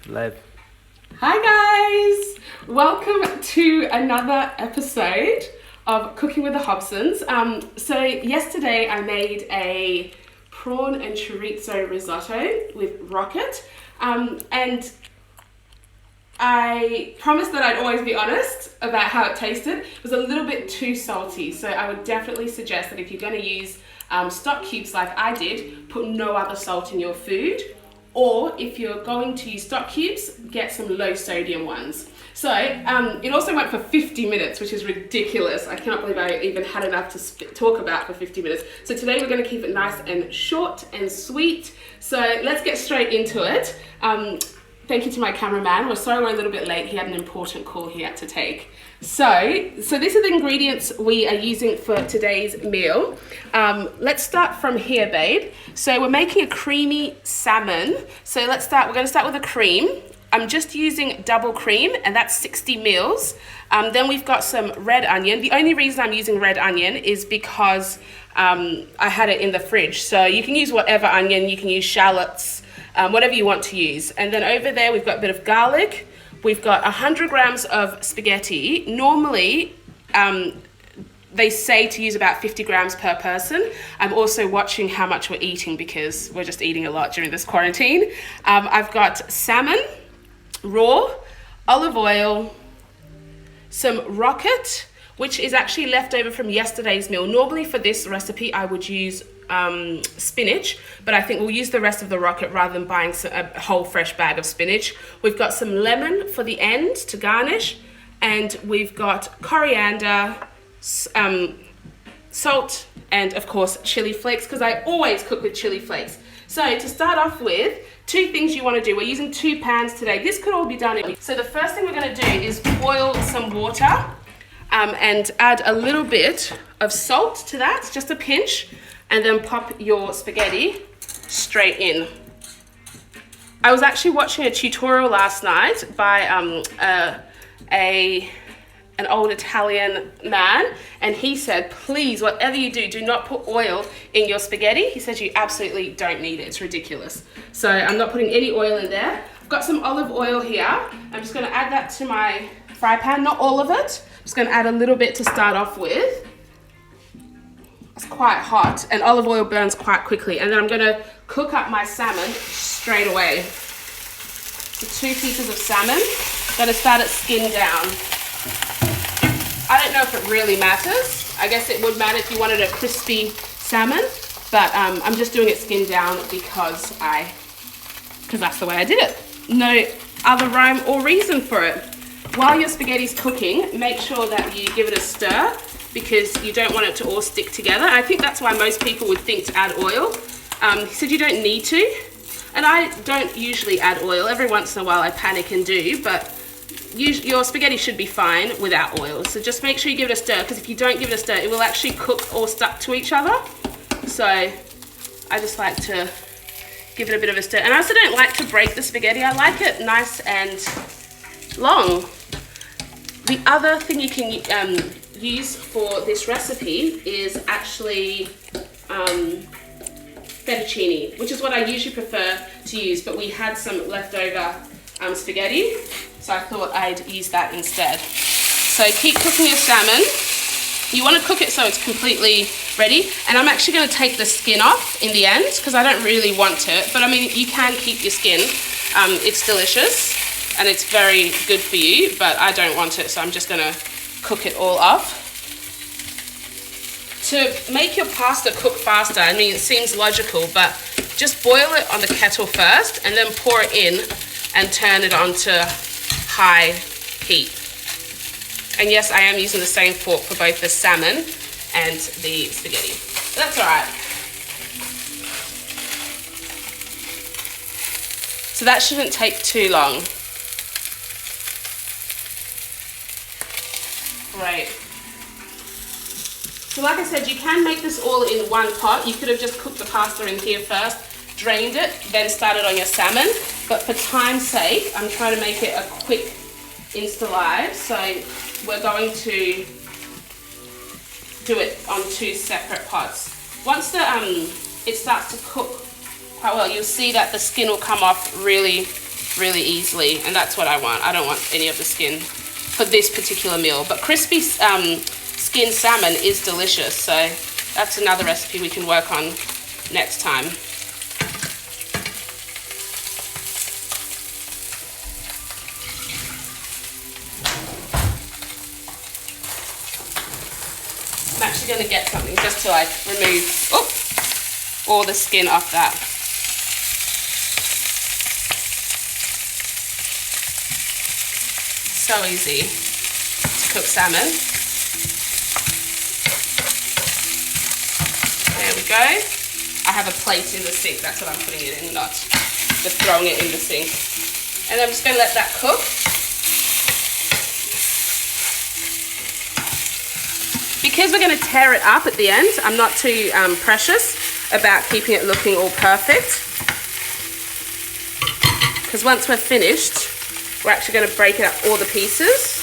Live. Hi guys! Welcome to another episode of Cooking with the Hobsons. So yesterday I made a prawn and chorizo risotto with rocket, and I promised that I'd always be honest about how it tasted. It was a little bit too salty, so I would definitely suggest that if you're going to use stock cubes like I did, put no other salt in your food. Or if you're going to use stock cubes, get some low sodium ones. So it also went for 50 minutes, which is ridiculous. I cannot believe I even had enough to talk about for 50 minutes. So today we're going to keep it nice and short and sweet. So let's get straight into it. Thank you to my cameraman. We're sorry we're a little bit late. He had an important call he had to take. So these are the ingredients we are using for today's meal. Let's start from here, babe. So we're making a creamy salmon. So we're going to start with the cream. I'm just using double cream, and that's 60 mils. Then we've got some red onion. The only reason I'm using red onion is because I had it in the fridge. So you can use whatever onion, you can use shallots, whatever you want to use. And then over there, we've got a bit of garlic. We've got 100 grams of spaghetti. Normally, they say to use about 50 grams per person. I'm also watching how much we're eating because we're just eating a lot during this quarantine. I've got salmon, raw, olive oil, some rocket, which is actually left over from yesterday's meal. Normally for this recipe, I would use spinach, but I think we'll use the rest of the rocket rather than buying a whole fresh bag of spinach. We've got some lemon for the end to garnish, and we've got coriander, salt, and of course chili flakes, because I always cook with chili flakes. So to start off with, two things you want to do. We're using 2 pans today. This could all be done. So the first thing we're going to do is boil some water and add a little bit of salt to that, just a pinch, and then pop your spaghetti straight in. I was actually watching a tutorial last night by an old Italian man, and he said, please, whatever you do, do not put oil in your spaghetti. He says you absolutely don't need it. It's ridiculous. So I'm not putting any oil in there. I've got some olive oil here. I'm just going to add that to my fry pan, not all of it. I'm just going to add a little bit to start off with. It's quite hot, and olive oil burns quite quickly. And then I'm going to cook up my salmon straight away. So 2 pieces of salmon. Going to start it skin down. I don't know if it really matters. I guess it would matter if you wanted a crispy salmon, but I'm just doing it skin down because that's the way I did it. No other rhyme or reason for it. While your spaghetti's cooking, make sure that you give it a stir, because you don't want it to all stick together. I think that's why most people would think to add oil. He said you don't need to, and I don't usually add oil. Every once in a while I panic and do, but your spaghetti should be fine without oil. So just make sure you give it a stir, because if you don't give it a stir, it will actually cook all stuck to each other. So I just like to give it a bit of a stir. And I also don't like to break the spaghetti. I like it nice and long. The other thing you can use for this recipe is actually fettuccine, which is what I usually prefer to use, but we had some leftover spaghetti, so I thought I'd use that instead. So keep cooking your salmon. You want to cook it so it's completely ready, and I'm actually going to take the skin off in the end because I don't really want it, but I mean you can keep your skin. It's delicious and it's very good for you, but I don't want it, so I'm just going to cook it all off. To make your pasta cook faster, I mean, it seems logical, but just boil it on the kettle first and then pour it in and turn it on to high heat. And yes, I am using the same fork for both the salmon and the spaghetti. But that's all right. So that shouldn't take too long. Great. So like I said, you can make this all in one pot. You could have just cooked the pasta in here first, drained it, then started on your salmon. But for time's sake, I'm trying to make it a quick Insta-Live. So we're going to do it on 2 separate pots. Once it starts to cook quite well, you'll see that the skin will come off really really easily, and that's what I want. I don't want any of the skin for this particular meal, but crispy skin salmon is delicious, so that's another recipe we can work on next time. I'm actually going to get something just to like remove all the skin off that. So easy to cook salmon. There we go. I have a plate in the sink, that's what I'm putting it in, not just throwing it in the sink. And I'm just going to let that cook. Because we're going to tear it up at the end, I'm not too precious about keeping it looking all perfect. Because once we're finished, we're actually going to break it up all the pieces.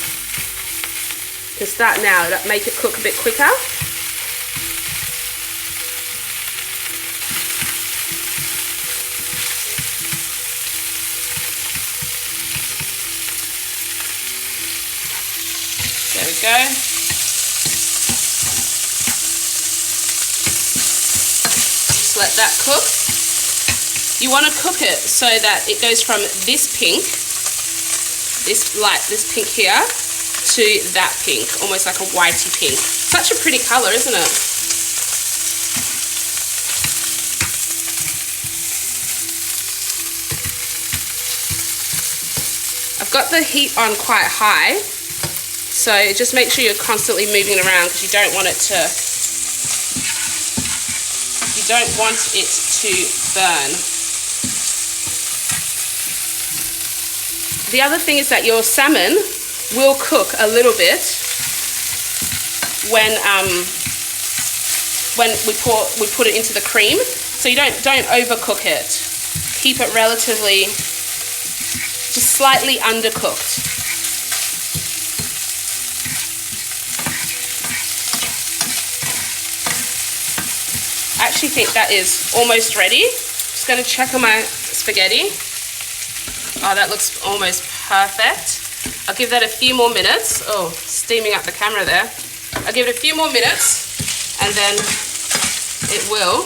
You can start now to make it cook a bit quicker. There we go. Just let that cook. You want to cook it so that it goes from this pink, this pink here, to that pink, almost like a whitey pink. Such a pretty colour, isn't it? I've got the heat on quite high, so just make sure you're constantly moving it around because you don't want it to burn. The other thing is that your salmon will cook a little bit when we put it into the cream. So you don't overcook it. Keep it relatively just slightly undercooked. I actually think that is almost ready. Just going to check on my spaghetti. Oh, that looks almost perfect. I'll give that a few more minutes. Oh, steaming up the camera there. I'll give it a few more minutes and then it will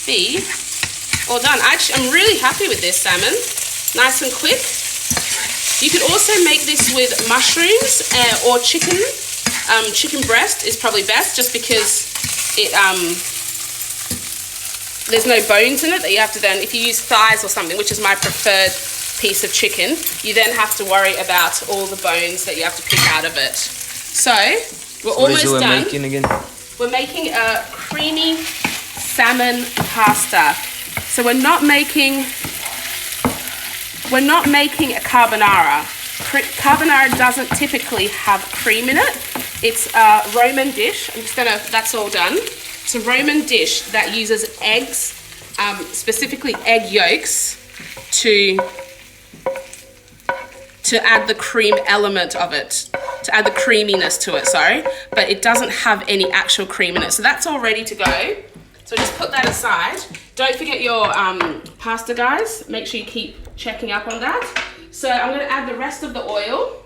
be all done. Actually, I'm really happy with this salmon. Nice and quick. You could also make this with mushrooms or chicken. Chicken breast is probably best just because it there's no bones in it that you have to then, if you use thighs or something, which is my preferred piece of chicken, you then have to worry about all the bones that you have to pick out of it. So we're almost done. What are we making again? We're making a creamy salmon pasta. So we're not making a carbonara. Carbonara doesn't typically have cream in it. It's a Roman dish. That's all done. It's a Roman dish that uses eggs, specifically egg yolks, to add the cream element of it, to add the creaminess to it, sorry. But it doesn't have any actual cream in it. So that's all ready to go. So just put that aside. Don't forget your pasta, guys. Make sure you keep checking up on that. So I'm going to add the rest of the oil.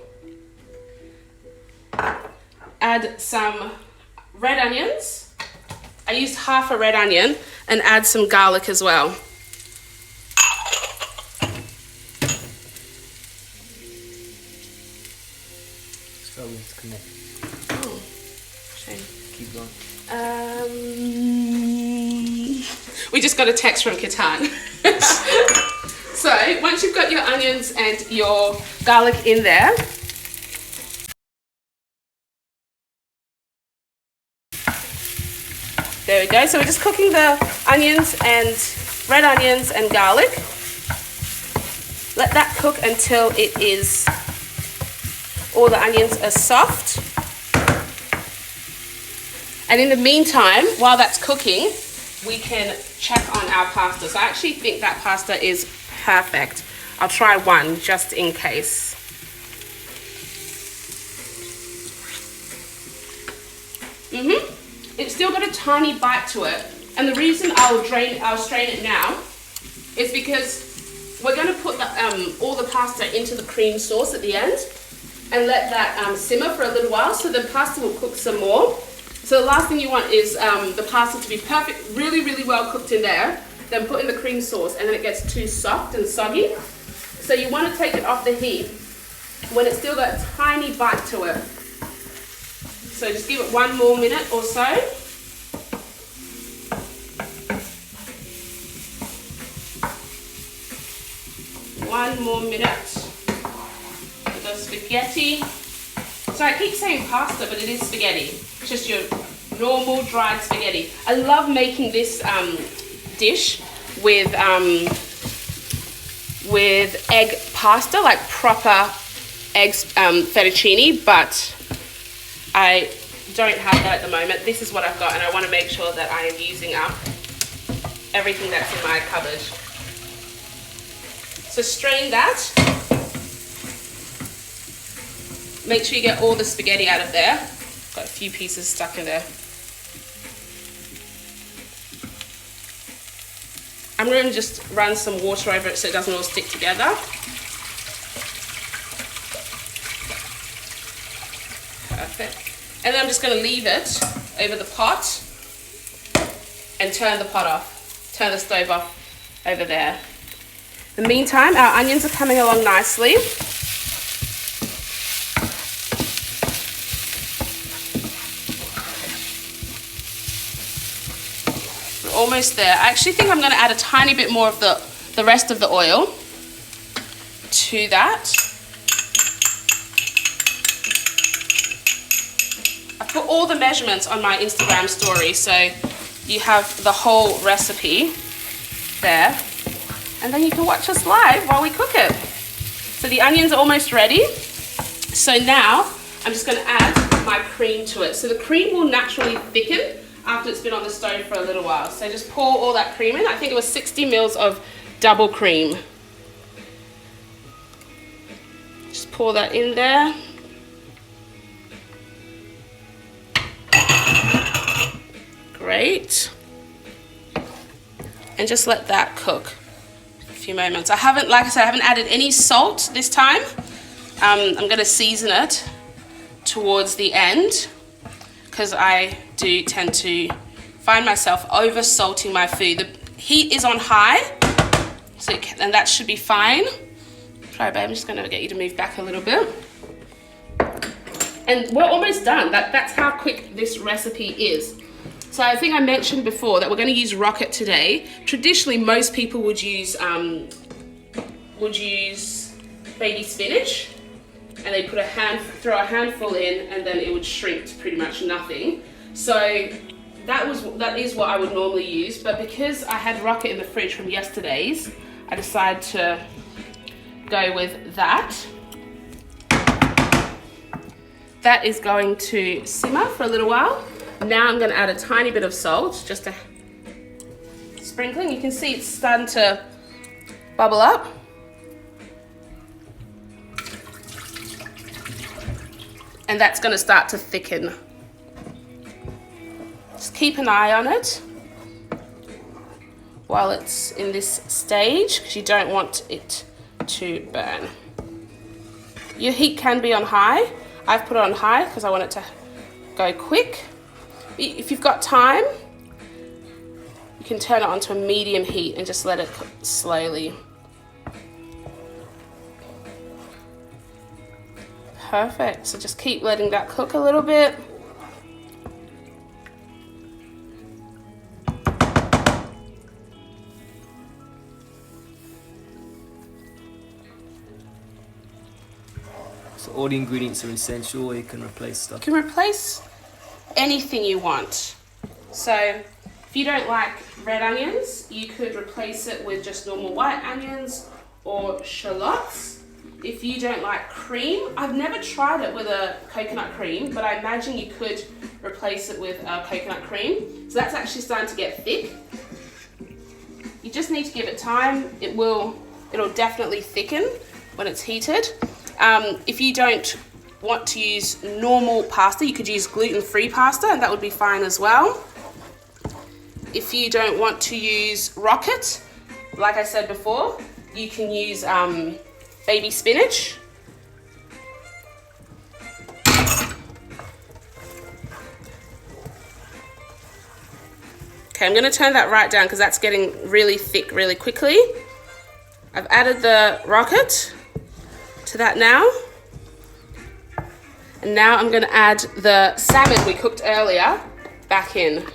Add some red onions. I used half a red onion, and add some garlic as well. Oh, shame. Keep going. We just got a text from Catan. So once you've got your onions and your garlic in there, there we go. So we're just cooking the onions and red onions and garlic. Let that cook until all the onions are soft. And in the meantime, while that's cooking, we can check on our pasta. So I actually think that pasta is perfect. I'll try one just in case. It's still got a tiny bite to it, and the reason I'll strain it now is because we're going to put all the pasta into the cream sauce at the end and let that simmer for a little while, so the pasta will cook some more. So the last thing you want is the pasta to be perfect, really, really well cooked in there, then put in the cream sauce and then it gets too soft and soggy. So you want to take it off the heat when it's still got a tiny bite to it. So just give it 1 more minute or so. One more minute with the spaghetti. So I keep saying pasta, but it is spaghetti. It's just your normal dried spaghetti. I love making this dish with egg pasta, like proper eggs fettuccine, but I don't have that at the moment. This is what I've got, and I want to make sure that I am using up everything that's in my cupboard. So strain that. Make sure you get all the spaghetti out of there. Got a few pieces stuck in there. I'm going to just run some water over it so it doesn't all stick together. Perfect. And then I'm just going to leave it over the pot and turn the pot off. Turn the stove off over there. In the meantime, our onions are coming along nicely. We're almost there. I actually think I'm going to add a tiny bit more of the rest of the oil to that. I put all the measurements on my Instagram story, so you have the whole recipe there. And then you can watch us live while we cook it. So the onions are almost ready. So now I'm just going to add my cream to it. So the cream will naturally thicken after it's been on the stove for a little while. So just pour all that cream in. I think it was 60 mils of double cream. Just pour that in there. Great. And just let that cook. Few moments. I haven't added any salt this time. I'm going to season it towards the end because I do tend to find myself over salting my food. The heat is on high, so and that should be fine. Sorry, babe, I'm just going to get you to move back a little bit. And we're almost done. That's how quick this recipe is. So I think I mentioned before that we're going to use rocket today. Traditionally, most people would use baby spinach, and they put throw a handful in, and then it would shrink to pretty much nothing. So that is what I would normally use, but because I had rocket in the fridge from yesterday's, I decided to go with that. That is going to simmer for a little while. Now I'm going to add a tiny bit of salt, just a sprinkling. You can see it's starting to bubble up. And that's going to start to thicken. Just keep an eye on it while it's in this stage, because you don't want it to burn. Your heat can be on high. I've put it on high because I want it to go quick. If you've got time, you can turn it onto a medium heat and just let it cook slowly. Perfect. So just keep letting that cook a little bit. So all the ingredients are essential, or you can replace stuff? You can replace anything you want. So if you don't like red onions, you could replace it with just normal white onions or shallots. If you don't like cream, I've never tried it with a coconut cream, but I imagine you could replace it with coconut cream. So that's actually starting to get thick. You just need to give it time. It'll definitely thicken when it's heated. If you don't want to use normal pasta, you could use gluten-free pasta, and that would be fine as well. If you don't want to use rocket, like I said before, you can use baby spinach. Okay, I'm going to turn that right down because that's getting really thick really quickly. I've added the rocket to that now. And now I'm going to add the salmon we cooked earlier back in.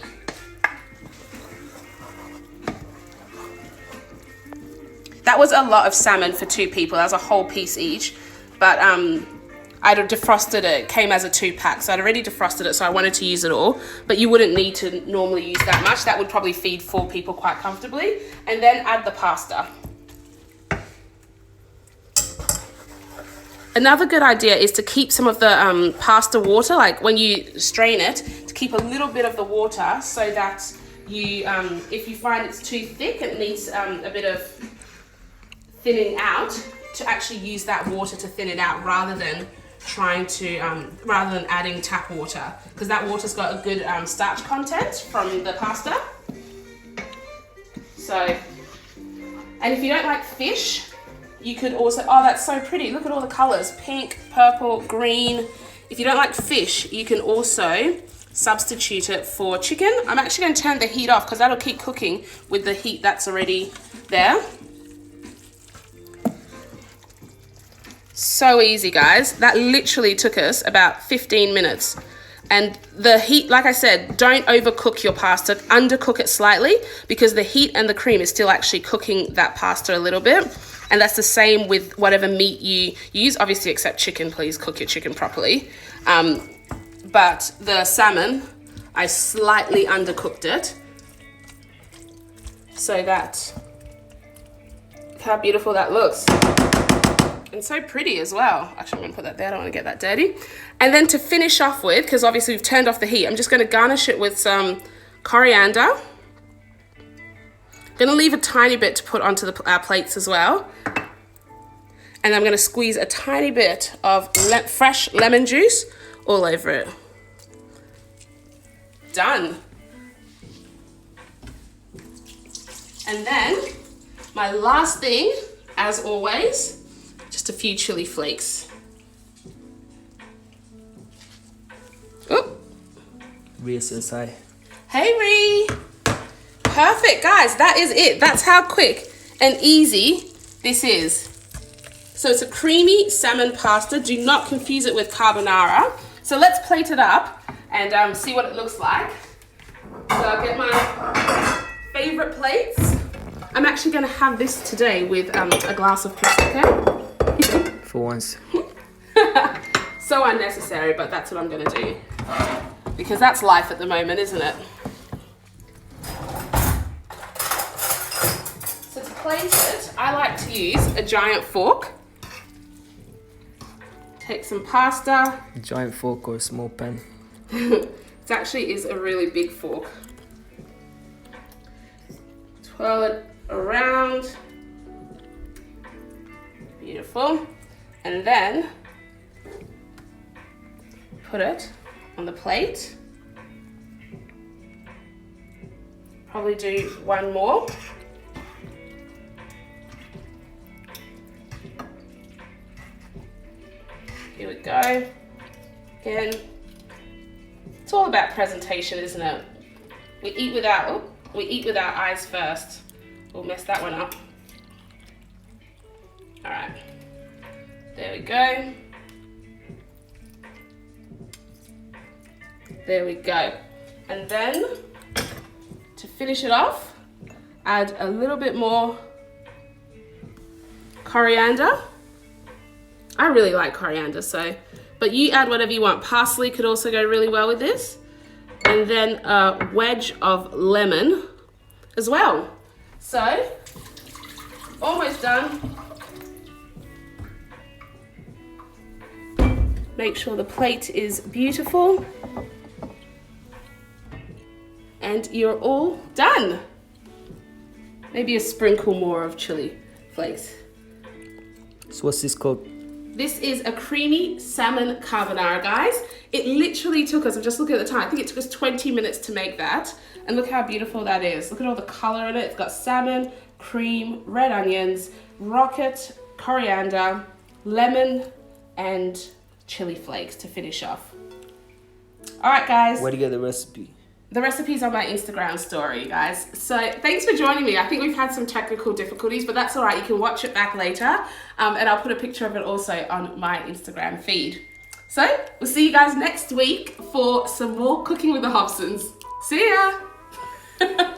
That was a lot of salmon for 2 people. That was a whole piece each. But I'd defrosted it. It came as a 2-pack. So I'd already defrosted it, so I wanted to use it all. But you wouldn't need to normally use that much. That would probably feed 4 people quite comfortably. And then add the pasta. Another good idea is to keep some of the pasta water, like when you strain it, to keep a little bit of the water so that you, if you find it's too thick, it needs a bit of thinning out, to actually use that water to thin it out rather than adding tap water, because that water's got a good starch content from the pasta. So, and if you don't like fish, you could also, oh, that's so pretty. Look at all the colors, pink, purple, green. If you don't like fish, you can also substitute it for chicken. I'm actually going to turn the heat off because that'll keep cooking with the heat that's already there. So easy, guys. That literally took us about 15 minutes. And the heat, like I said, don't overcook your pasta, undercook it slightly, because the heat and the cream is still actually cooking that pasta a little bit. And that's the same with whatever meat you use, obviously except chicken. Please cook your chicken properly. But the salmon, I slightly undercooked it so that, look how beautiful that looks. And so pretty as well. Actually, I'm going to put that there. I don't want to get that dirty. And then to finish off with, because obviously we've turned off the heat, I'm just going to garnish it with some coriander. I'm going to leave a tiny bit to put onto our plates as well. And I'm going to squeeze a tiny bit of fresh lemon juice all over it. Done. And then my last thing, as always, just a few chili flakes. Oh. Rhea says hi. Hey, Rhea. Perfect, guys. That is it. That's how quick and easy this is. So it's a creamy salmon pasta. Do not confuse it with carbonara. So let's plate it up and see what it looks like. So I'll get my favorite plates. I'm actually going to have this today with a glass of prosecco. For once. So unnecessary, but that's what I'm going to do. Because that's life at the moment, isn't it? So to plate it, I like to use a giant fork. Take some pasta. A giant fork or a small pen? It actually is a really big fork. Twirl it around. Beautiful. And then put it on the plate. Probably do one more. Here we go. Again, it's all about presentation, isn't it? We eat with our eyes first. We'll mess that one up. All right. There we go. There we go. And then to finish it off, add a little bit more coriander. I really like coriander, but you add whatever you want. Parsley could also go really well with this. And then a wedge of lemon as well. So, almost done. Make sure the plate is beautiful. And you're all done. Maybe a sprinkle more of chili flakes. So what's this called? This is a creamy salmon carbonara, guys. It literally took us, I'm just looking at the time, I think it took us 20 minutes to make that. And look how beautiful that is. Look at all the color in it. It's got salmon, cream, red onions, rocket, coriander, lemon, and chili flakes to finish off. All right, guys. Where do you get the recipe? The recipe's on my Instagram story, guys. So thanks for joining me. I think we've had some technical difficulties, but that's all right. You can watch it back later, and I'll put a picture of it also on my Instagram feed. So we'll see you guys next week for some more Cooking with the Hobsons. See ya!